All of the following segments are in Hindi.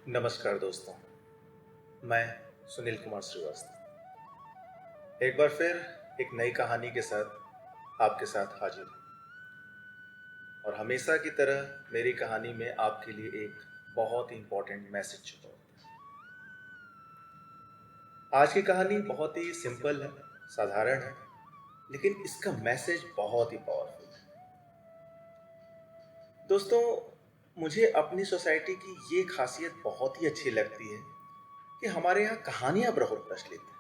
नमस्कार दोस्तों, मैं सुनील कुमार श्रीवास्तव एक बार फिर एक नई कहानी के साथ आपके साथ हाजिर हूँ। और हमेशा की तरह मेरी कहानी में आपके लिए एक बहुत ही इम्पोर्टेंट मैसेज छुपा होता है। आज की कहानी बहुत ही सिंपल है, साधारण है, लेकिन इसका मैसेज बहुत ही पावरफुल है। दोस्तों, मुझे अपनी सोसाइटी की ये खासियत बहुत ही अच्छी लगती है कि हमारे यहाँ कहानियाँ बहुत प्रचलित हैं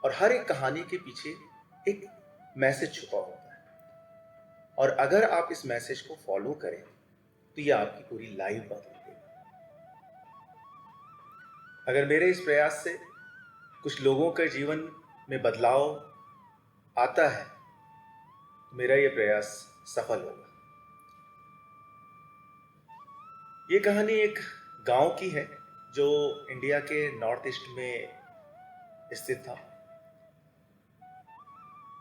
और हर एक कहानी के पीछे एक मैसेज छुपा होता है। और अगर आप इस मैसेज को फॉलो करें तो ये आपकी पूरी लाइफ बदल देगा। अगर मेरे इस प्रयास से कुछ लोगों के जीवन में बदलाव आता है तो मेरा ये प्रयास सफल होगा। ये कहानी एक गांव की है जो इंडिया के नॉर्थ ईस्ट में स्थित था।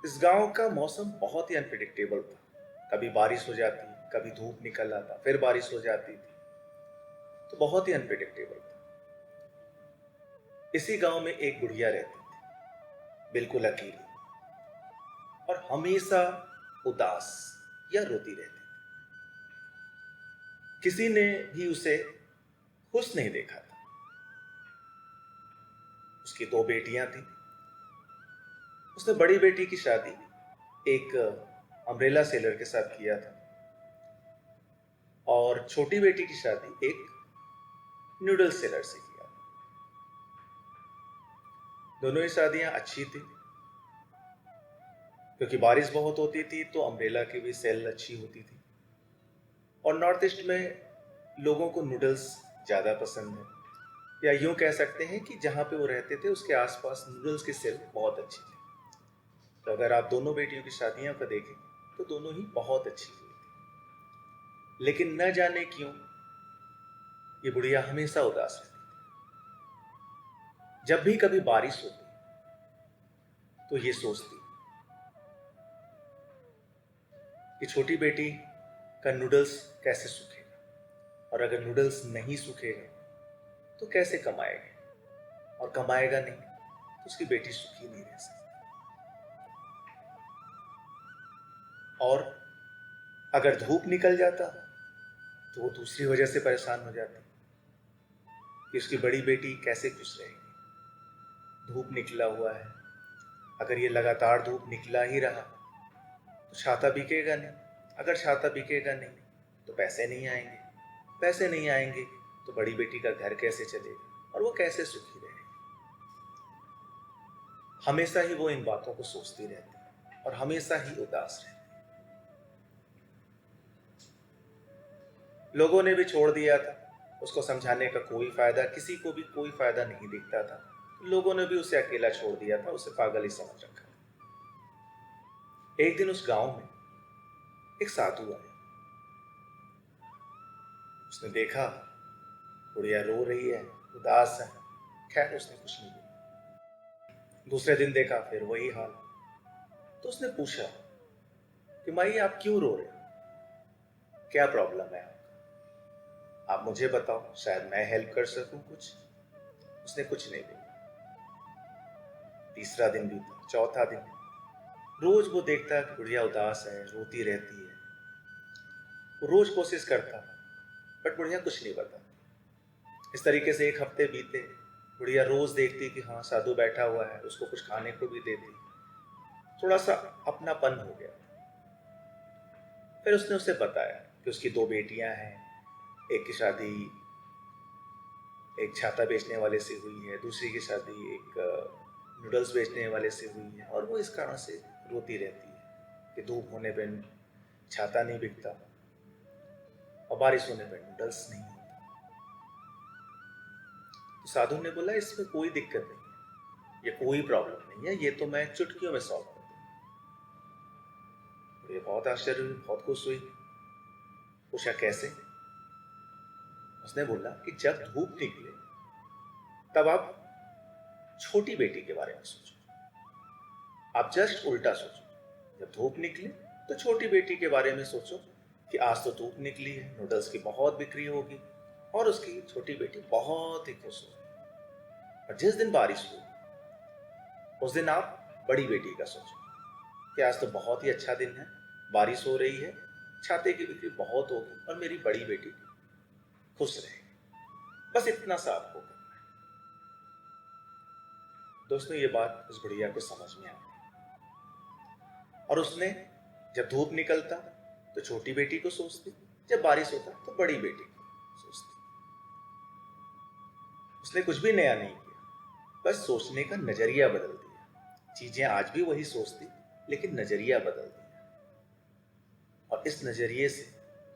इस गांव का मौसम बहुत ही अनप्रिडिक्टेबल था। कभी बारिश हो जाती, कभी धूप निकल आता, फिर बारिश हो जाती थी, तो बहुत ही अनप्रिडिक्टेबल था। इसी गांव में एक बुढ़िया रहती थी, बिल्कुल अकेली, और हमेशा उदास या रोती रहती थी। किसी ने भी उसे खुश नहीं देखा था। उसकी दो बेटियां थीं। उसने बड़ी बेटी की शादी एक अम्ब्रेला सेलर के साथ किया था और छोटी बेटी की शादी एक नूडल सेलर से किया था। दोनों ही शादियां अच्छी थी, क्योंकि बारिश बहुत होती थी तो अम्ब्रेला की भी सेल अच्छी होती थी। और नॉर्थ ईस्ट में लोगों को नूडल्स ज़्यादा पसंद है, या यूं कह सकते हैं कि जहाँ पे वो रहते थे उसके आसपास नूडल्स की सेल बहुत अच्छी थी। तो अगर आप दोनों बेटियों की शादियों को देखें तो दोनों ही बहुत अच्छी हुई थी। लेकिन न जाने क्यों ये बुढ़िया हमेशा उदास रहती। जब भी कभी बारिश होती तो ये सोचती कि छोटी बेटी का नूडल्स कैसे सूखेगा, और अगर नूडल्स नहीं सूखेगा तो कैसे कमाएगा, और कमाएगा नहीं तो उसकी बेटी सुखी नहीं रह सकती। और अगर धूप निकल जाता तो वो दूसरी वजह से परेशान हो जाती कि उसकी बड़ी बेटी कैसे खुश रहेगी। धूप निकला हुआ है, अगर ये लगातार धूप निकला ही रहा तो छाता बिकेगा नहीं, अगर छाता बिकेगा नहीं तो पैसे नहीं आएंगे, पैसे नहीं आएंगे तो बड़ी बेटी का घर कैसे चलेगा और वो कैसे सुखी रहेगी। हमेशा ही वो इन बातों को सोचती रहती है और हमेशा ही उदास रहती है। लोगों ने भी छोड़ दिया था, उसको समझाने का कोई फायदा, किसी को भी कोई फायदा नहीं दिखता था। लोगों ने भी उसे अकेला छोड़ दिया था, उसे पागल ही समझ रखा। एक दिन उस गांव में एक साधु आया। उसने देखा बुढ़िया रो रही है, उदास है, खैर उसने कुछ नहीं बोला। दूसरे दिन देखा फिर वही हाल। तो उसने पूछा कि माई आप क्यों रो रहे हो, क्या प्रॉब्लम है आपका, आप मुझे बताओ, शायद मैं हेल्प कर सकूं कुछ। उसने कुछ नहीं बोला। तीसरा दिन बीता, चौथा दिन, रोज वो देखता कि बुढ़िया उदास है, रोती रहती है। वो रोज कोशिश करता बट बुढ़िया कुछ नहीं बताती। इस तरीके से एक हफ्ते बीते। बुढ़िया रोज देखती कि हाँ साधु बैठा हुआ है, उसको कुछ खाने को भी देती। थोड़ा सा अपनापन हो गया। फिर उसने उसे बताया कि उसकी दो बेटियां हैं, एक की शादी एक छाता बेचने वाले से हुई है, दूसरी की शादी एक नूडल्स बेचने वाले से हुई है, और वो इस कारण से रोती रहती है कि धूप होने पर छाता नहीं बिकता और बारिश होने पर नूडल्स नहीं होता। तो साधु ने बोला इसमें कोई दिक्कत नहीं है, ये कोई प्रॉब्लम नहीं है, ये तो मैं चुटकियों में सॉल्व कर दूंगा। ये बहुत आश्चर्य हुई, बहुत खुश हुई। पूछा कैसे। उसने बोला कि जब धूप निकले तब आप छोटी बेटी के बारे में सोचो, आप जस्ट उल्टा सोचो। जब धूप निकले तो छोटी बेटी के बारे में सोचो कि आज तो धूप निकली है, नूडल्स की बहुत बिक्री होगी और उसकी छोटी बेटी बहुत ही खुश हुई। और जिस दिन बारिश हुई उस दिन आप बड़ी बेटी का सोचो कि आज तो बहुत ही अच्छा दिन है, बारिश हो रही है, छाते की बिक्री बहुत होगी और मेरी बड़ी बेटी खुश रहेगी। बस इतना सा आपको करना है। दोस्तों, ये बात उस बुढ़िया को समझ में आ गई और उसने जब धूप निकलता तो छोटी बेटी को सोचती, जब बारिश होता तो बड़ी बेटी को सोचती। उसने कुछ भी नया नहीं किया, बस सोचने का नजरिया बदल दिया। चीजें आज भी वही सोचती, लेकिन नजरिया बदल दिया और इस नजरिए से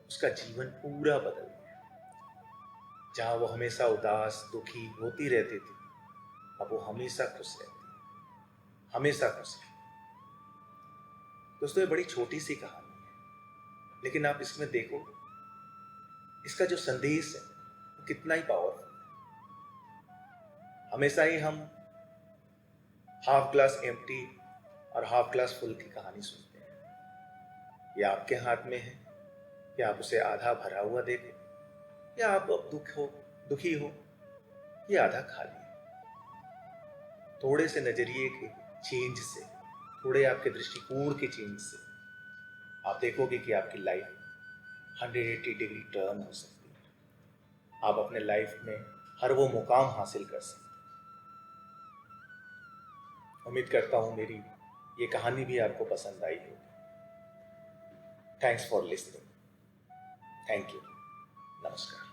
उसका जीवन पूरा बदल गया। जहां वो हमेशा उदास, दुखी, रोती रहती थी, अब वो हमेशा खुश रहती है, हमेशा खुश है। दोस्तों, ये बड़ी छोटी सी कहानी है, लेकिन आप इसमें देखो, इसका जो संदेश है वो कितना ही पावरफुल है। हमेशा ही हम हाफ ग्लास एम्प्टी और हाफ ग्लास फुल की कहानी सुनते हैं। ये आपके हाथ में है कि आप उसे आधा भरा हुआ देखें, या आप अब दुखी हो, ये आधा खाली है। थोड़े से नजरिए के चेंज से, थोड़े आपके दृष्टिकोण के चेंज से आप देखोगे कि आपकी लाइफ 180 डिग्री टर्न हो सकती है। आप अपने लाइफ में हर वो मुकाम हासिल कर सकते हैं। उम्मीद करता हूं मेरी ये कहानी भी आपको पसंद आई होगी। Thanks for listening. Thank you. नमस्कार।